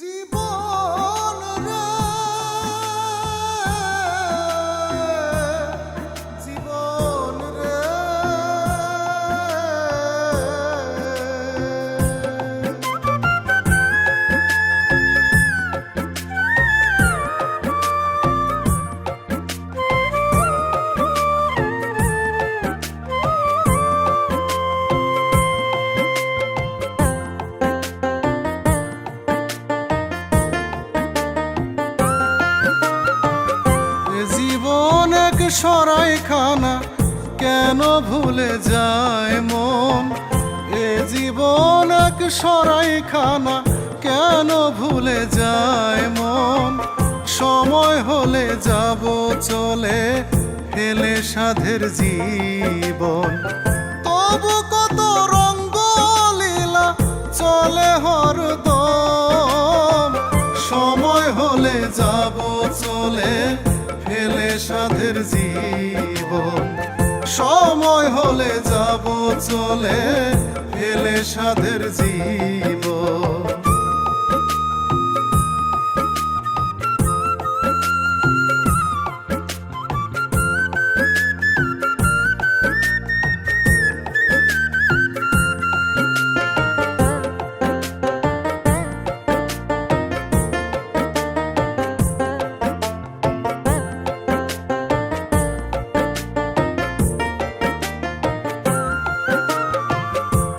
জীবন রে জীবন রে জীবন এক সরাইখানা কেন ভুলে যায় মন। এ জীবন এক সরাইখানা কেন ভুলে যায় মন। সময় হলে যাব চলে ফেলে সাধের জীবন। তবু কত রঙ্গ লীলা চলে হরদম। সময় হলে যাব চলে ফেলে সাধের জীবন। সময় হলে যাব চলে ফেলে সাধের জীবন।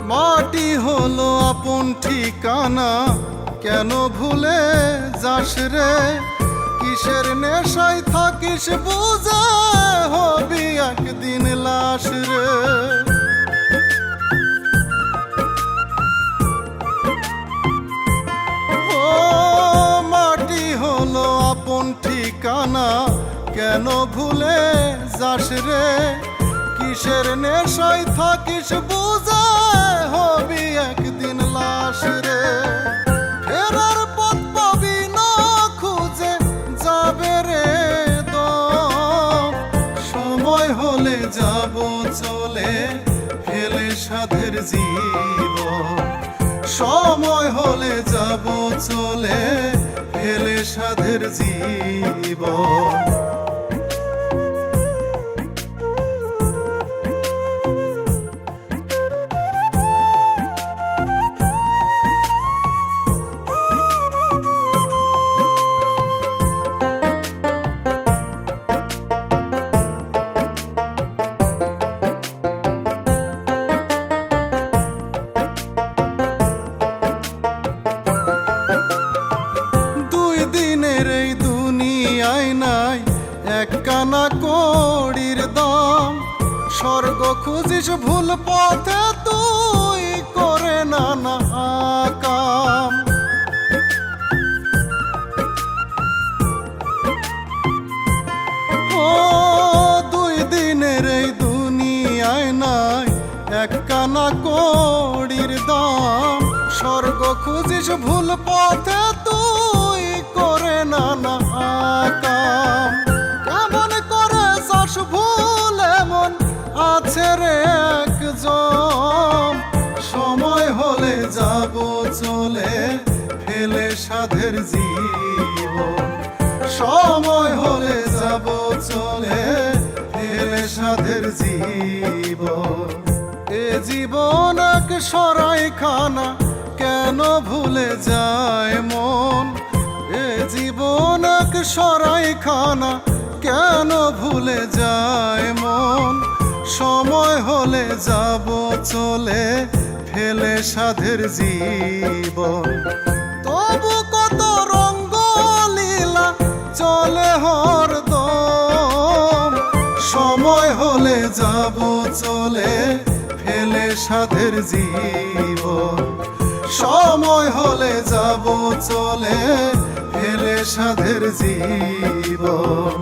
মাটি হলো আপন ঠিকানা কেন ভুলে যাস রে। কিসের নেশায় থাকিস বুঝে হবি একদিন লাশ রে। ও মাটি হলো আপন ঠিকানা কেন ভুলে যাস রে। কিসের নেশায় থাকিস বুঝে হবি একদিন লাশ রে। ফেরার পথ পাবি না খুঁজে যাবে রে দম। সময় হলে যাব চলে ফেলে সাধের জীবন। সময় হলে যাব চলে ফেলে সাধের জীবন। এই দুনিয়ায় নাই একখানা কড়ির দাম। স্বর্গ খুঁজিস ভুল পথে তুই করে নানা কাম। ও দুই দিনের এই দুনিয়ায় নাই একখানা কড়ির দাম। স্বর্গ খুঁজিস ভুল পথে তুই করে নানা কাম। কেমন করে যাস ভুল এমন আছে রে একজন। সময় হলে যাব চলে ফেলে সাধের জীবন। সময় হলে যাব চলে ফেলে সাধের জীবন। এ জীবন এক সরাইখানা কেন ভুলে যায় মন। এ জীবন এক সরাইখানা কেন ভুলে যায় মন। সময় হলে যাব চলে ফেলে সাধের জীবন। তবু কত রঙ্গ লীলা চলে হরদম। সময় হলে যাব চলে ফেলে সাধের জীবন। সময় হলে যাব চলে ফেলে সাধের জীবন।